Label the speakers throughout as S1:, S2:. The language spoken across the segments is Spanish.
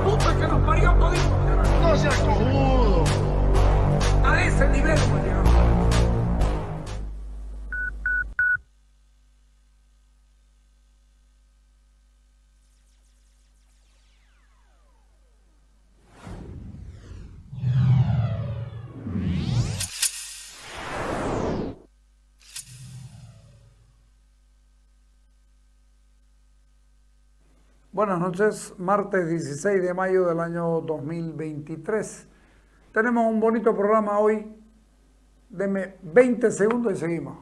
S1: puta que nos parió todito.
S2: No seas cojudo.
S1: A ese nivel, Mariano. Buenas noches, martes 16 de mayo del año 2023. Tenemos un bonito programa hoy. Deme 20 segundos y seguimos.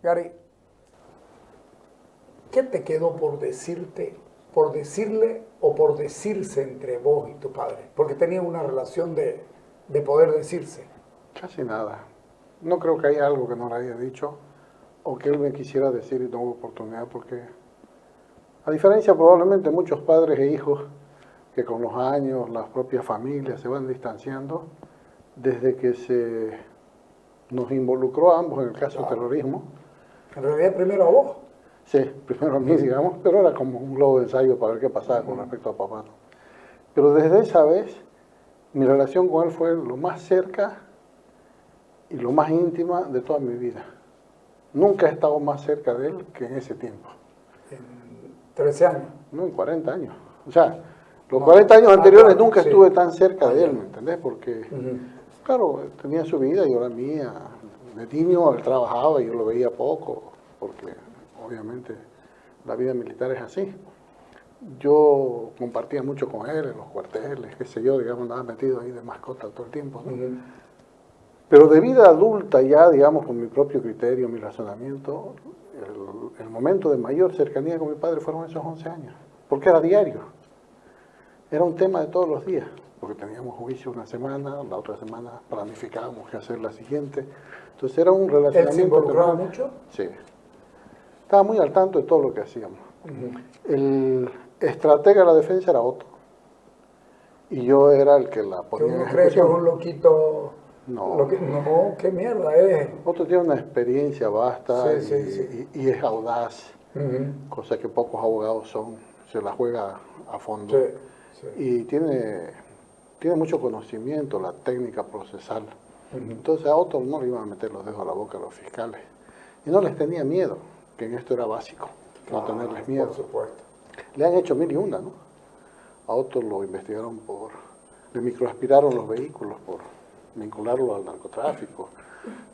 S1: Gary, ¿qué te quedó por decirte, por decirle o por decirse entre vos y tu padre? Porque tenían una relación de poder decirse.
S3: Casi nada. No creo que haya algo que no le haya dicho o que él me quisiera decir y no hubo oportunidad porque, a diferencia probablemente de muchos padres e hijos que con los años, las propias familias se van distanciando, desde que se nos involucró a ambos en el caso del terrorismo.
S1: En realidad primero a vos.
S3: Sí, primero a mí, digamos, pero era como un globo de ensayo para ver qué pasaba con respecto a papá. Pero desde esa vez, mi relación con él fue lo más cerca y lo más íntima de toda mi vida. Nunca he estado más cerca de él que en ese tiempo.
S1: En 13 años.
S3: No, en 40 años. O sea, los 40 años anteriores
S1: claro,
S3: nunca
S1: sí.
S3: estuve tan cerca de él, ¿me entendés? Porque, claro, tenía su vida, yo la mía. De niño él trabajaba y yo lo veía poco, porque obviamente la vida militar es así. Yo compartía mucho con él en los cuarteles, qué sé yo, digamos, andaba metido ahí de mascota todo el tiempo, ¿no? Pero de vida adulta ya, digamos, con mi propio criterio, mi razonamiento, el momento de mayor cercanía con mi padre fueron esos 11 años, porque era diario. Era un tema de todos los días, porque teníamos juicio una semana, la otra semana planificábamos qué hacer la siguiente. Entonces era un relacionamiento.
S1: ¿Él se involucraba mucho?
S3: Sí. Estaba muy al tanto de todo lo que hacíamos. El estratega de la defensa era Otto. Y yo era el que la
S1: Que
S3: ponía en
S1: uno cree que es
S3: ejecución.
S1: un loquito.
S3: No.
S1: No, qué mierda es.
S3: Otto tiene una experiencia vasta
S1: Sí.
S3: y es audaz, cosa que pocos abogados son. Se la juega a fondo.
S1: Sí.
S3: Y tiene mucho conocimiento, la técnica procesal. Entonces a Otto no le iban a meter los dedos a la boca a los fiscales. Y no les tenía miedo, que en esto era básico, no tenerles miedo.
S1: Por supuesto.
S3: Le han hecho 1000 y una, ¿no? A Otto lo investigaron le microaspiraron los vehículos por vincularlo al narcotráfico,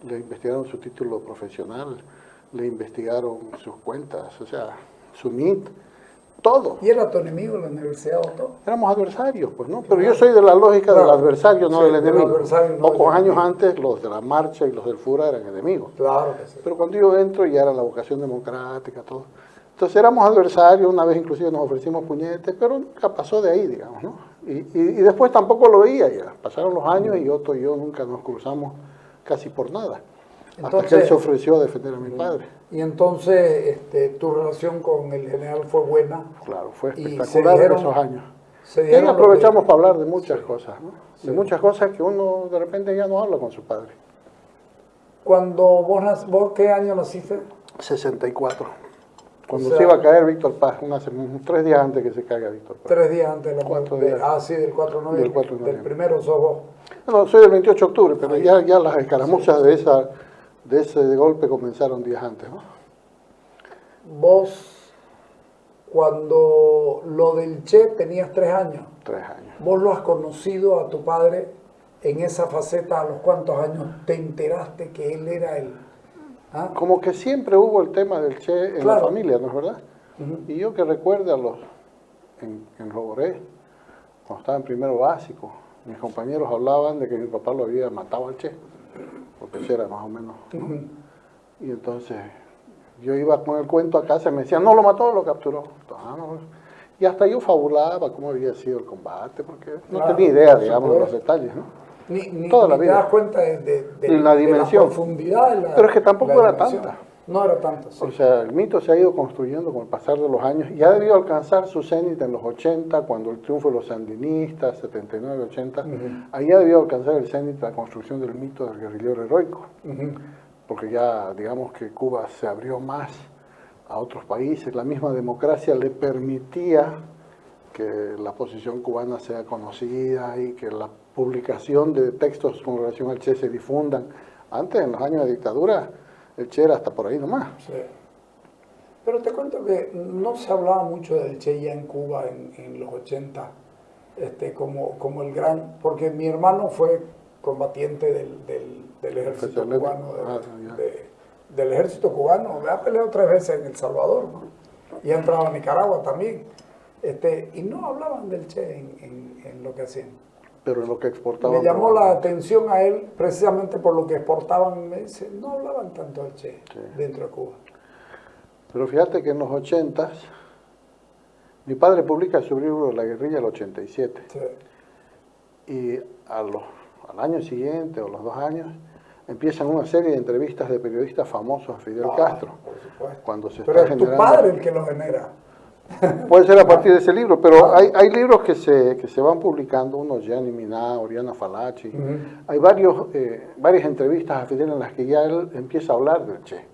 S3: le investigaron su título profesional, le investigaron sus cuentas, o sea, su NIT, todo.
S1: ¿Y era tu enemigo en la universidad, Otto?
S3: Éramos adversarios, pues, ¿no? Pero yo soy de la lógica del adversario, no del enemigo. Pocos años antes, los de la marcha y los del FURA eran enemigos.
S1: Claro que sí.
S3: Pero cuando yo entro, ya era la vocación democrática, todo. Entonces éramos adversarios, una vez inclusive nos ofrecimos puñetes, pero nunca pasó de ahí, digamos, ¿no? Y después tampoco lo veía ya. Pasaron los años y Otto y yo nunca nos cruzamos casi por nada. Hasta que él se ofreció a defender a mi padre.
S1: Y entonces tu relación con el general fue buena.
S3: Claro, fue
S1: Y
S3: espectacular en esos años. Y ahí aprovechamos para hablar de muchas cosas, ¿no? De muchas cosas que uno de repente ya no habla con su padre.
S1: Cuando vos ¿qué año naciste?
S3: 64. Cuando
S1: O sea,
S3: se iba a caer Víctor Paz, 3 días antes que se caiga Víctor Paz.
S1: 3 días antes de la
S3: 4
S1: muerte.
S3: días.
S1: Sí, del 4 de noviembre.
S3: Del 4 de
S1: Del
S3: noviembre.
S1: primero sos vos.
S3: No, soy del 28 de octubre, pero ya las escaramuzas de ese golpe comenzaron días antes, ¿no?
S1: Vos, cuando lo del Che tenías 3 años.
S3: 3 años.
S1: ¿Vos lo has conocido a tu padre en esa faceta? ¿A los cuántos años te enteraste que él era el...? ¿Ah?
S3: Como que siempre hubo el tema del Che en la
S1: Claro.
S3: familia, ¿no es verdad? Y yo que recuerde en Roboré, cuando estaba en primero básico, mis compañeros hablaban de que mi papá lo había matado al Che, porque ese era más o menos, ¿no? Y entonces yo iba con el cuento a casa y me decían, no lo mató, lo capturó. Y hasta yo fabulaba cómo había sido el combate, porque no tenía idea, digamos, de los detalles, ¿no?
S1: Ni
S3: Toda la
S1: te
S3: vida.
S1: das cuenta de
S3: la dimensión.
S1: la profundidad.
S3: Pero es que tampoco era tanta.
S1: No era tanto, sí.
S3: O sea, el mito se ha ido construyendo con el pasar de los años y ha debido alcanzar su cenit en los 80, cuando el triunfo de los sandinistas, 79, 80, ahí ha debido alcanzar el cenit la construcción del mito del guerrillero heroico, porque ya digamos que Cuba se abrió más a otros países, la misma democracia le permitía que la posición cubana sea conocida y que la publicación de textos con relación al Che se difundan. Antes, en los años de dictadura, el Che era hasta por ahí nomás.
S1: Sí. Pero te cuento que no se hablaba mucho del Che ya en Cuba en los 80, como el gran, porque mi hermano fue combatiente del ejército cubano, del ejército cubano, ha peleado 3 veces en El Salvador, ¿no? Y ha entrado a Nicaragua también. Y no hablaban del Che en lo que hacían.
S3: Pero en lo que exportaban.
S1: Me llamó la atención a él precisamente por lo que exportaban. Me dice, no hablaban tanto del Che dentro de Cuba.
S3: Pero fíjate que en los 80s, mi padre publica su libro La guerrilla del 87.
S1: Sí.
S3: Y al año siguiente o los 2 años, empiezan una serie de entrevistas de periodistas famosos a Fidel Castro.
S1: Por supuesto.
S3: Cuando se
S1: Pero
S3: está
S1: es tu
S3: generando.
S1: padre el que lo genera.
S3: Puede ser a partir de ese libro, pero hay libros que se van publicando, uno Gianni Minà, Oriana Falaci. Hay varias entrevistas a Fidel en las que ya él empieza a hablar del Che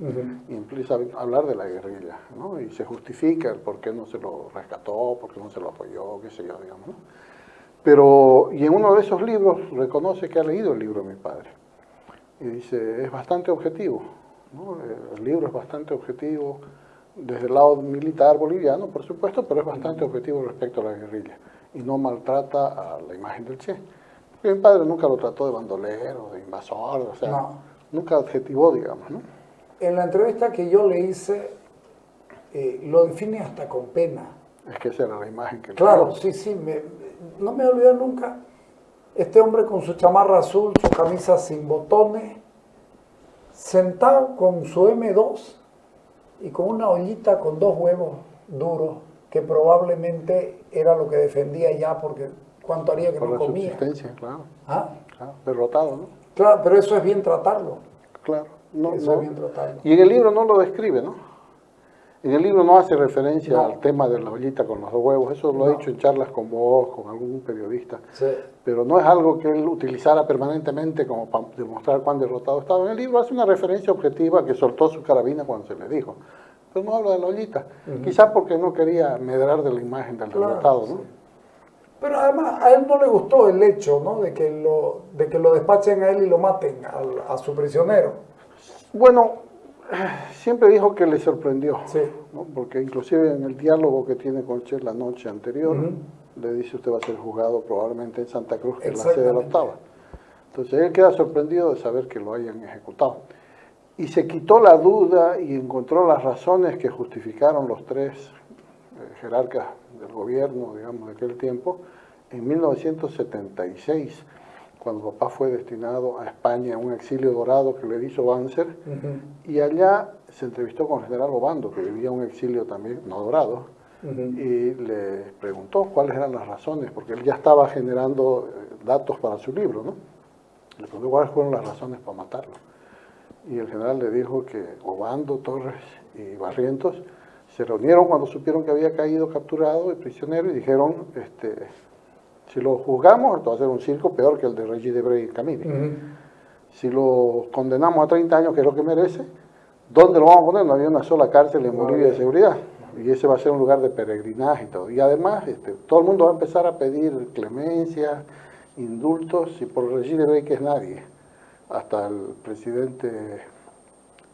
S3: y empieza a hablar de la guerrilla, ¿no? Y se justifica el por qué no se lo rescató, por qué no se lo apoyó, qué sé yo, digamos, ¿no? Pero, y en uno de esos libros reconoce que ha leído el libro de mi padre y dice, es bastante objetivo, ¿no? El libro es bastante objetivo desde el lado militar boliviano, por supuesto, pero es bastante objetivo respecto a la guerrilla y no maltrata a la imagen del Che. Porque mi padre nunca lo trató de bandolero, de invasor, o sea, nunca adjetivó, digamos, ¿no?
S1: En la entrevista que yo le hice, lo define hasta con pena.
S3: Es que esa era la imagen que...
S1: Claro, sí, no me olvidé nunca. Este hombre con su chamarra azul, su camisa sin botones, sentado con su M2 y con una ollita con 2 huevos duros, que probablemente era lo que defendía ya, porque cuánto haría que
S3: por
S1: no
S3: la
S1: comía.
S3: subsistencia, claro.
S1: ¿Ah?
S3: Claro, derrotado, ¿no?
S1: Claro, pero eso es bien tratarlo.
S3: Claro. No,
S1: Eso es bien tratarlo.
S3: Y en el libro no lo describe, ¿no? En el libro no hace referencia al tema de la ollita con los 2 huevos, eso lo ha dicho en charlas con vos, con algún periodista, pero no es algo que él utilizara permanentemente como para demostrar cuán derrotado estaba. En el libro hace una referencia objetiva que soltó su carabina cuando se le dijo, pero no habla de la ollita, quizás porque no quería medrar de la imagen del derrotado, ¿no?
S1: Sí. Pero además a él no le gustó el hecho, ¿no? de que lo despachen a él y lo maten a su prisionero.
S3: Bueno, siempre dijo que le sorprendió,
S1: Sí.
S3: ¿no? Porque inclusive en el diálogo que tiene con Che la noche anterior, le dice usted va a ser juzgado probablemente en Santa Cruz, que es la sede de la octava. Entonces él queda sorprendido de saber que lo hayan ejecutado. Y se quitó la duda y encontró las razones que justificaron los 3 jerarcas del gobierno, digamos, de aquel tiempo, en 1976, cuando papá fue destinado a España a un exilio dorado que le hizo Banzer, y allá se entrevistó con el general Obando, que vivía un exilio también, no dorado, y le preguntó cuáles eran las razones, porque él ya estaba generando datos para su libro, ¿no? Le preguntó cuáles fueron las razones para matarlo. Y el general le dijo que Obando, Torres y Barrientos se reunieron cuando supieron que había caído capturado y prisionero y dijeron, si lo juzgamos, esto va a ser un circo peor que el de Regis Debray y Camille. Si lo condenamos a 30 años, que es lo que merece, ¿dónde lo vamos a poner? No había una sola cárcel en Bolivia de seguridad. Y ese va a ser un lugar de peregrinaje y todo. Y además, todo el mundo va a empezar a pedir clemencia, indultos, y por Regis Debray, que es nadie. Hasta el presidente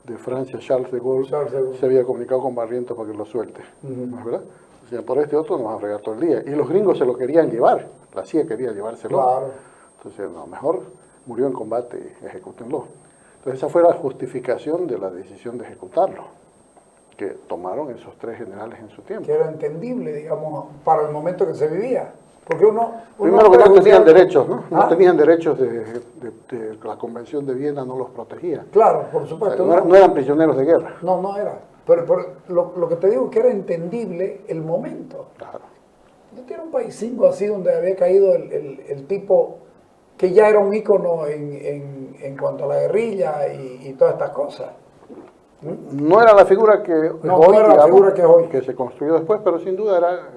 S3: de Francia, Charles de Gaulle, se había comunicado con Barrientos para que lo suelte, ¿no es verdad? O sea, por este otro nos va a fregar todo el día. Y los gringos se lo querían llevar, la CIA quería llevárselo.
S1: Claro.
S3: Entonces, no, mejor murió en combate, ejecútenlo. Entonces esa fue la justificación de la decisión de ejecutarlo, que tomaron esos 3 generales en su tiempo.
S1: Que era entendible, digamos, para el momento que se vivía. Porque
S3: primero que no tenían derechos, ¿no? No tenían derechos de la Convención de Viena, no los protegía.
S1: Claro, por supuesto.
S3: O sea, no eran prisioneros de guerra.
S1: No era. Pero lo que te digo es que era entendible el momento.
S3: Claro.
S1: Yo tenía un paisingo así donde había caído el tipo que ya era un ícono en cuanto a la guerrilla y todas estas cosas.
S3: No era la figura que
S1: No,
S3: hoy,
S1: no era la
S3: digamos,
S1: figura que es hoy.
S3: que se construyó después, pero sin duda era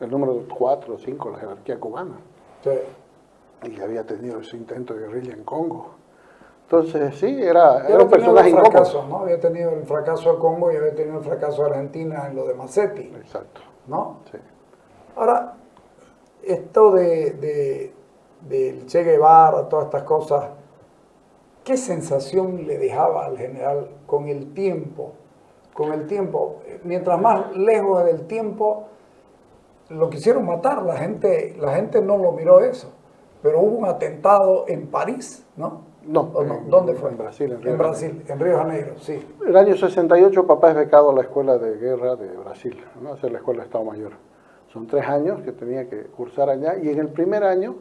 S3: el número 4 o 5 de la jerarquía cubana.
S1: Sí.
S3: Y había tenido ese intento de guerrilla en Congo. Entonces, sí, era
S1: Y había
S3: un personaje
S1: tenido
S3: incómodo.
S1: fracasos, ¿no? Había tenido el fracaso de Congo y había tenido el fracaso de Argentina en lo de Massetti,
S3: Exacto,
S1: ¿no?
S3: sí.
S1: Ahora, esto del Che Guevara, todas estas cosas, ¿qué sensación le dejaba al general con el tiempo? Con el tiempo, mientras más lejos del tiempo, lo quisieron matar, la gente no lo miró eso, pero hubo un atentado en París, ¿no?
S3: No,
S1: ¿O no? ¿Dónde fue?
S3: En Brasil, en Río
S1: En
S3: de
S1: Brasil, en Río de Janeiro, sí.
S3: El año 68 papá es becado a la Escuela de Guerra de Brasil, ¿no? Hacer la Escuela de Estado Mayor. Son 3 años que tenía que cursar allá y en el primer año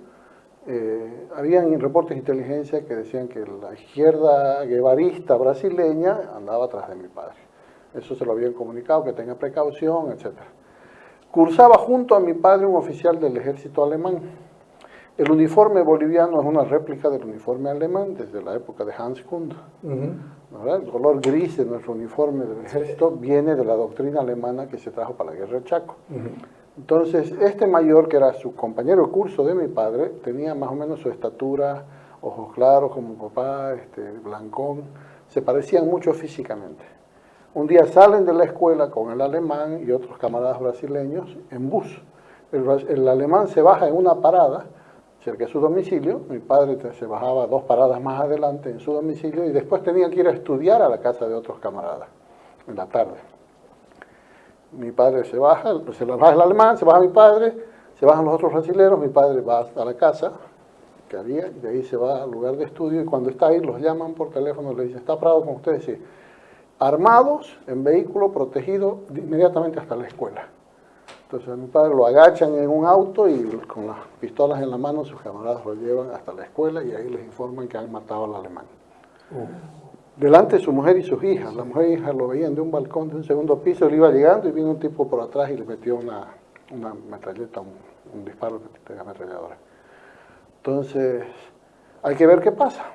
S3: habían reportes de inteligencia que decían que la izquierda guevarista brasileña andaba atrás de mi padre. Eso se lo habían comunicado, que tenga precaución, etc. Cursaba junto a mi padre un oficial del ejército alemán. El uniforme boliviano es una réplica del uniforme alemán desde la época de Hans Kund. ¿Verdad? El color gris de nuestro uniforme del ejército viene de la doctrina alemana que se trajo para la guerra del Chaco. Entonces, este mayor, que era su compañero de curso de mi padre, tenía más o menos su estatura, ojos claros como papá, blancón, se parecían mucho físicamente. Un día salen de la escuela con el alemán y otros camaradas brasileños en bus. El alemán se baja en una parada cerca de su domicilio, mi padre se bajaba 2 paradas más adelante en su domicilio y después tenía que ir a estudiar a la casa de otros camaradas en la tarde. Mi padre se baja el alemán, se baja mi padre, se bajan los otros brasileños, mi padre va a la casa que había y de ahí se va al lugar de estudio y cuando está ahí los llaman por teléfono, le dicen, ¿está Prado con ustedes? Sí. Armados, en vehículo, protegido, inmediatamente hasta la escuela. Entonces a mi padre lo agachan en un auto y con las pistolas en la mano sus camaradas lo llevan hasta la escuela y ahí les informan que han matado al alemán. Delante de su mujer y sus hijas. La mujer e hija lo veían de un balcón de un segundo piso, él iba llegando y vino un tipo por atrás y le metió una metralleta, un disparo de ametralladora. Entonces, hay que ver qué pasa.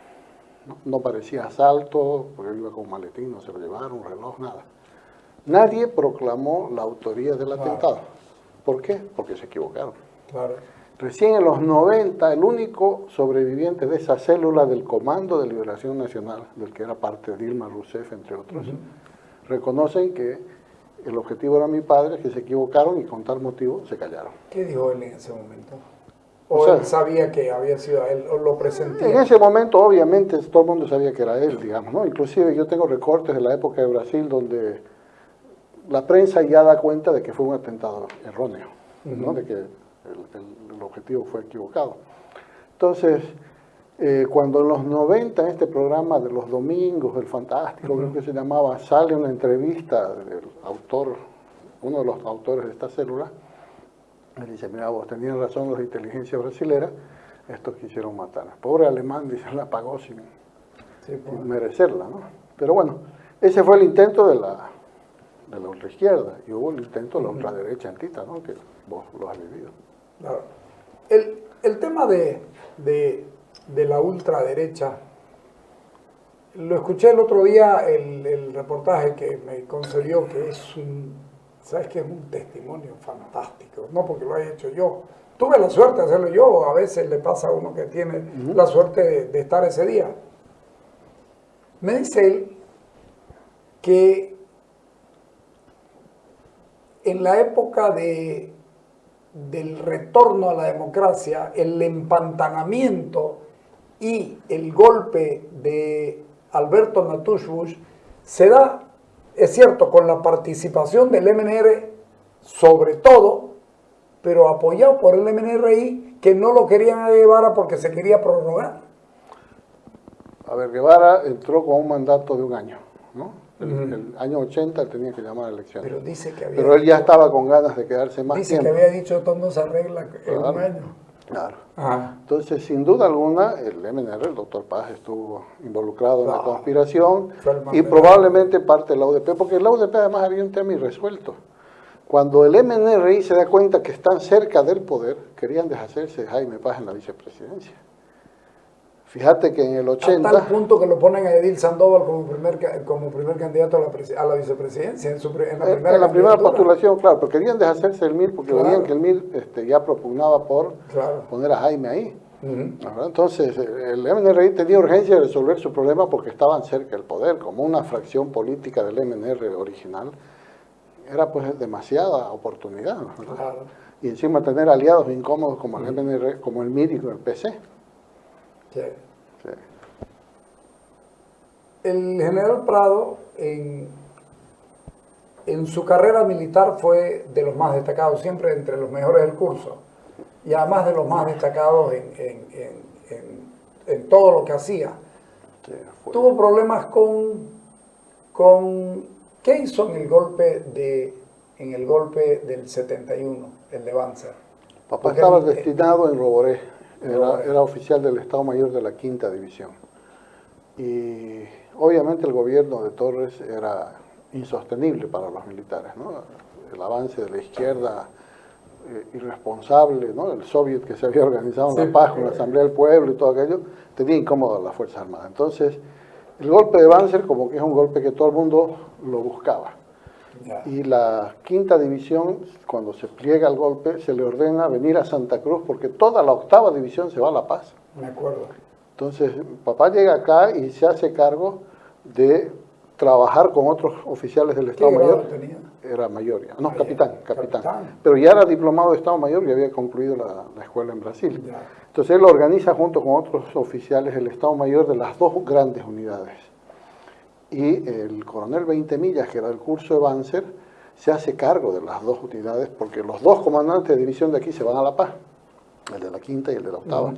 S3: No parecía asalto, porque él iba con un maletín, no se lo llevaron, un reloj, nada. Nadie proclamó la autoría del atentado. ¿Por qué? Porque se equivocaron.
S1: Claro.
S3: Recién en los 90, el único sobreviviente de esa célula del Comando de Liberación Nacional, del que era parte Dilma Rousseff, entre otros, reconocen que el objetivo era mi padre, que se equivocaron y con tal motivo se callaron.
S1: ¿Qué dijo él en ese momento? ¿O él sabía que había sido a él, o lo presentía?
S3: En ese momento, obviamente, todo el mundo sabía que era él, digamos, ¿no? Inclusive yo tengo recortes de la época de Brasil donde la prensa ya da cuenta de que fue un atentado erróneo, ¿no? De que el objetivo fue equivocado. Entonces, cuando en los 90, en este programa de los domingos, el Fantástico, creo que se llamaba, sale una entrevista del autor, uno de los autores de esta célula, me dice, mira vos, tenían razón los de inteligencia brasilera, estos quisieron matar. Pobre alemán, dice, la pagó sin merecerla, ¿no? Pero bueno, ese fue el intento de la ultraizquierda, y hubo el intento de la ultraderecha en Tita, ¿no? Que vos lo has vivido.
S1: Claro. El tema de la ultraderecha, lo escuché el otro día, el reportaje que me concedió, que es ¿sabes qué? Es un testimonio fantástico, no porque lo haya hecho yo. Tuve la suerte de hacerlo yo, a veces le pasa a uno que tiene la suerte de estar ese día. Me dice él que en la época del retorno a la democracia, el empantanamiento y el golpe de Alberto Natuschbusch se da, es cierto, con la participación del MNR sobre todo, pero apoyado por el MNRI, que no lo querían a Guevara porque se quería prorrogar.
S3: A ver, Guevara entró con un mandato de 1 año, ¿no? El año 80 él tenía que llamar a elecciones.
S1: Pero dice que
S3: Pero él ya estaba con ganas de quedarse más
S1: dice
S3: tiempo.
S1: que había dicho todo no se arregla en 1 año.
S3: Claro.
S1: Ajá.
S3: Entonces, sin duda alguna, el MNR, el doctor Paz, estuvo involucrado en la conspiración y probablemente parte de la UDP, porque en la UDP además había un tema irresuelto. Cuando el MNRI se da cuenta que están cerca del poder, querían deshacerse de Jaime Paz en la vicepresidencia. Fíjate que en el 80...
S1: A tal punto que lo ponen a Edil Sandoval como primer candidato a la vicepresidencia
S3: en la primera postulación, claro, pero querían deshacerse del MIR porque
S1: Claro.
S3: veían que el MIR ya propugnaba por
S1: Claro.
S3: poner a Jaime ahí.
S1: Ujú.
S3: ¿Verdad? Entonces, el MNRI tenía urgencia de resolver su problema porque estaban cerca del poder, como una fracción política del MNR original. Era pues demasiada oportunidad, ¿verdad?
S1: Claro.
S3: Y encima tener aliados incómodos como el MNR, como el MIR y el PC.
S1: Sí.
S3: Sí.
S1: El general Prado en su carrera militar fue de los más destacados, siempre entre los mejores del curso, y además de los más destacados en todo lo que hacía.
S3: Sí, fue.
S1: Tuvo problemas con ¿qué hizo en el golpe del 71, el de Banzer?
S3: Papá
S1: Porque
S3: estaba
S1: él-
S3: destinado en Roboré,
S1: Roboré.
S3: era oficial del Estado Mayor de la Quinta División. Y obviamente el gobierno de Torres era insostenible para los militares, ¿no? El avance de la izquierda irresponsable, ¿no? El soviet que se había organizado en
S1: Sí,
S3: La Paz con la Asamblea del Pueblo y todo aquello, tenía incómodo a las Fuerzas Armadas. Entonces, el golpe de Banzer como que es un golpe que todo el mundo lo buscaba.
S1: Ya.
S3: Y la quinta división, cuando se pliega el golpe, se le ordena venir a Santa Cruz porque toda la octava división se va a La Paz.
S1: Me acuerdo.
S3: Entonces, papá llega acá y se hace cargo de trabajar con otros oficiales del Estado
S1: ¿Qué grado
S3: Mayor.
S1: tenía?
S3: Era mayor ya, no,
S1: Ah, ya,
S3: capitán.
S1: capitán.
S3: Pero ya era diplomado de Estado Mayor y había concluido la escuela en Brasil.
S1: Ya.
S3: Entonces él organiza junto con otros oficiales el Estado Mayor de las dos grandes unidades. Y el coronel 20 Millas, que era el curso de Banzer, se hace cargo de las dos unidades porque los dos comandantes de división de aquí se van a La Paz, el de la quinta y el de la octava.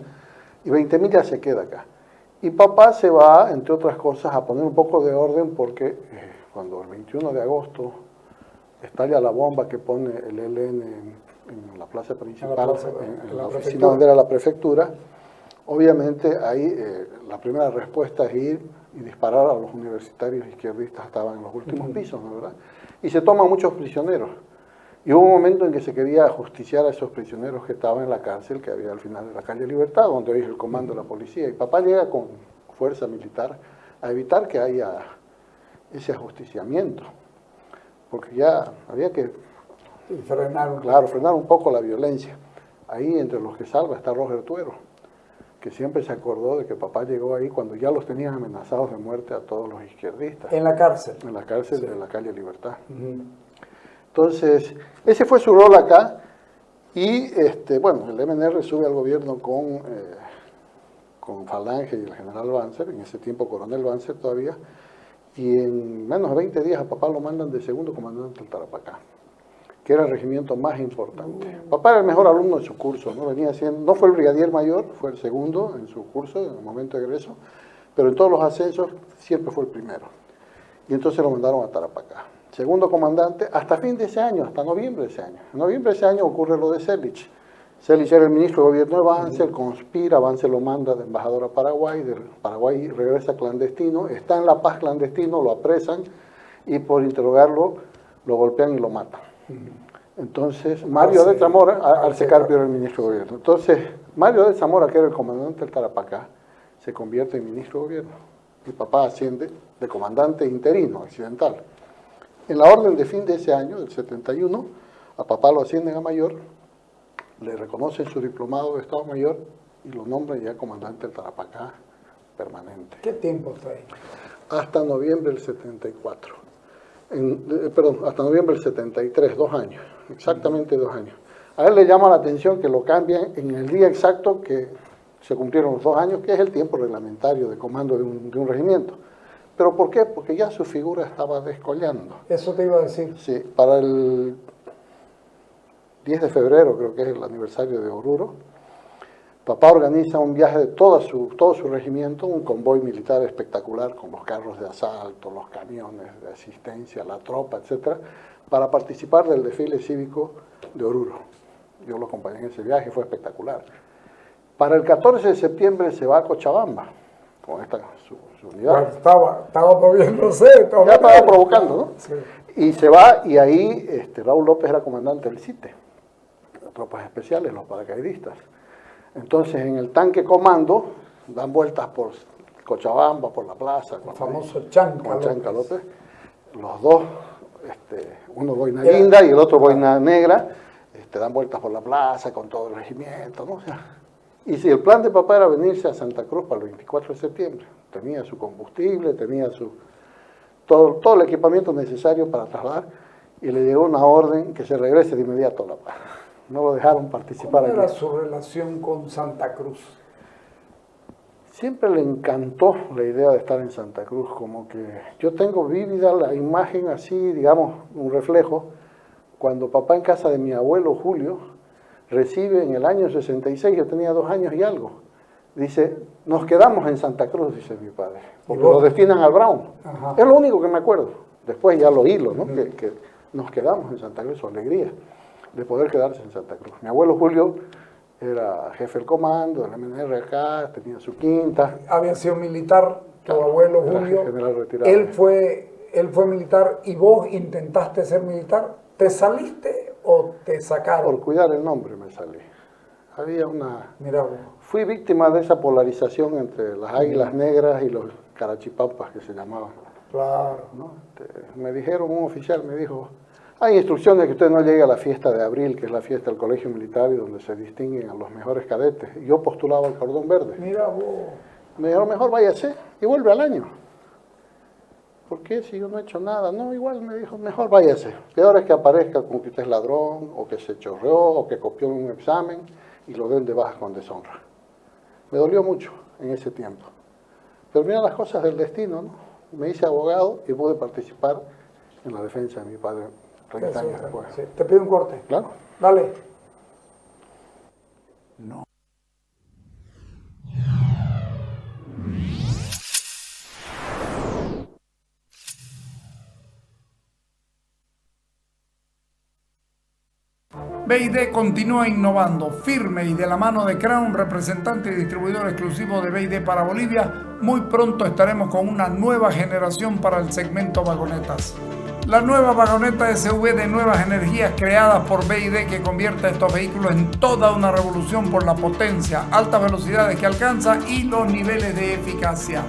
S3: Y 20 Millas se queda acá. Y papá se va, entre otras cosas, a poner un poco de orden porque cuando el 21 de agosto estalla la bomba que pone el ELN en la plaza principal, en la oficina donde era la prefectura, obviamente ahí la primera respuesta es ir y disparar a los universitarios izquierdistas, estaban en los últimos pisos, ¿no, verdad? Y se toman muchos prisioneros. Y hubo un momento en que se quería justiciar a esos prisioneros que estaban en la cárcel, que había al final de la calle Libertad, donde hoy es el comando de la policía. Y papá llega con fuerza militar a evitar que haya ese ajusticiamiento, porque ya había que,
S1: Y frenaron.
S3: claro, frenar un poco la violencia. Ahí entre los que salva está Roger Tuero, que siempre se acordó de que papá llegó ahí cuando ya los tenían amenazados de muerte a todos los izquierdistas,
S1: En la cárcel.
S3: en la cárcel
S1: Sí.
S3: de la calle Libertad.
S1: Ujú.
S3: Entonces, ese fue su rol acá y, bueno, el MNR sube al gobierno con Falange y el general Banzer, en ese tiempo coronel Banzer todavía, y en menos de 20 días a papá lo mandan de segundo comandante del Tarapacá, que era el regimiento más importante. Papá era el mejor alumno de su curso, ¿no? No fue el brigadier mayor, fue el segundo en su curso, en el momento de egreso, pero en todos los ascensos siempre fue el primero. Y entonces lo mandaron a Tarapacá. Segundo comandante, hasta fin de ese año, hasta noviembre de ese año. En noviembre de ese año ocurre lo de Selich. Selich era el ministro de gobierno de Banzer, conspira, Banzer lo manda de embajador a Paraguay, del Paraguay regresa clandestino, está en La Paz clandestino, lo apresan y por interrogarlo lo golpean y lo matan. Entonces, Mario de Zamora, Arce Carpio era el ministro de gobierno. Entonces, Mario de Zamora, que era el comandante del Tarapacá, se convierte en ministro de gobierno. Y papá asciende de comandante interino, accidental. En la orden de fin de ese año, del 71, a papá lo ascienden a mayor, le reconocen su diplomado de Estado Mayor y lo nombran ya comandante del Tarapacá permanente.
S1: ¿Qué tiempo está ahí?
S3: Hasta noviembre del 74. Hasta noviembre del 73, 2 años, exactamente 2 años. A él le llama la atención que lo cambian en el día exacto que se cumplieron los 2 años, que es el tiempo reglamentario de comando de un regimiento. ¿Pero por qué? Porque ya su figura estaba descollando.
S1: Eso te iba a decir.
S3: Sí, para el 10 de febrero, creo que es el aniversario de Oruro, papá organiza un viaje de todo su regimiento, un convoy militar espectacular con los carros de asalto, los camiones de asistencia, la tropa, etcétera, para participar del desfile cívico de Oruro. Yo lo acompañé en ese viaje, fue espectacular. Para el 14 de septiembre se va a Cochabamba con su unidad.
S1: Bueno, estaba moviéndose.
S3: Ya estaba provocando, ¿no?
S1: Sí.
S3: Y se va, y ahí Raúl López era comandante del CITE, de tropas especiales, los paracaidistas. Entonces, en el tanque comando, dan vueltas por Cochabamba, por la plaza.
S1: El famoso Chanca
S3: Chanca López. Los dos, uno boina guinda y el otro boina negra, dan vueltas por la plaza con todo el regimiento, ¿no? O sea, y si el plan de papá era venirse a Santa Cruz para el 24 de septiembre, tenía su combustible, tenía todo el equipamiento necesario para trasladar, y le llegó una orden que se regrese de inmediato a La Paz. No lo dejaron participar.
S1: ¿Cómo era su relación con Santa Cruz?
S3: Siempre le encantó la idea de estar en Santa Cruz, como que yo tengo vívida la imagen así, digamos, un reflejo, cuando papá en casa de mi abuelo Julio recibe en el año 66, yo tenía 2 años y algo, dice, nos quedamos en Santa Cruz, dice mi padre, porque lo destinan al Brown. Ajá. Es lo único que me acuerdo. Después ya lo hilo, ¿no? Que nos quedamos en Santa Cruz, su alegría de poder quedarse en Santa Cruz. Mi abuelo Julio era jefe del comando, del MNR acá, tenía su quinta.
S1: Había sido militar, tu abuelo Julio.
S3: General retirado.
S1: Él fue militar y vos intentaste ser militar. ¿Te saliste o te sacaron?
S3: Por cuidar el nombre me salí. Había una...
S1: Mirá vos.
S3: Fui víctima de esa polarización entre las águilas negras y los carachipampas que se llamaban.
S1: Claro.
S3: ¿No? Me dijeron, un oficial me dijo, hay instrucciones que usted no llegue a la fiesta de abril, que es la fiesta del Colegio Militar y donde se distinguen a los mejores cadetes. Y yo postulaba al cordón verde.
S1: Mira vos.
S3: Me dijeron, mejor váyase y vuelve al año. ¿Por qué? Si yo no he hecho nada. No, igual me dijo, mejor váyase. Peor es que aparezca con que usted es ladrón, o que se chorreó, o que copió un examen y lo den de baja con deshonra. Me dolió mucho en ese tiempo. Pero mira las cosas del destino, ¿no? Me hice abogado y pude participar en la defensa de mi padre 30 años después.
S1: Sí. Te pido un corte.
S3: Claro.
S1: Dale. No. BID continúa innovando, firme y de la mano de Crown, representante y distribuidor exclusivo de BID para Bolivia. Muy pronto estaremos con una nueva generación para el segmento vagonetas. La nueva vagoneta SUV de nuevas energías creadas por BID que convierte a estos vehículos en toda una revolución por la potencia, altas velocidades que alcanza y los niveles de eficacia.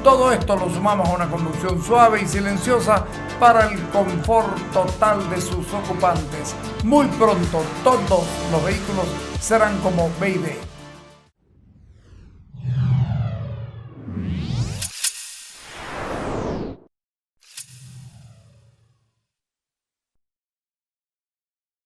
S1: Todo esto lo sumamos a una conducción suave y silenciosa para el confort total de sus ocupantes. Muy pronto todos los vehículos serán como BID.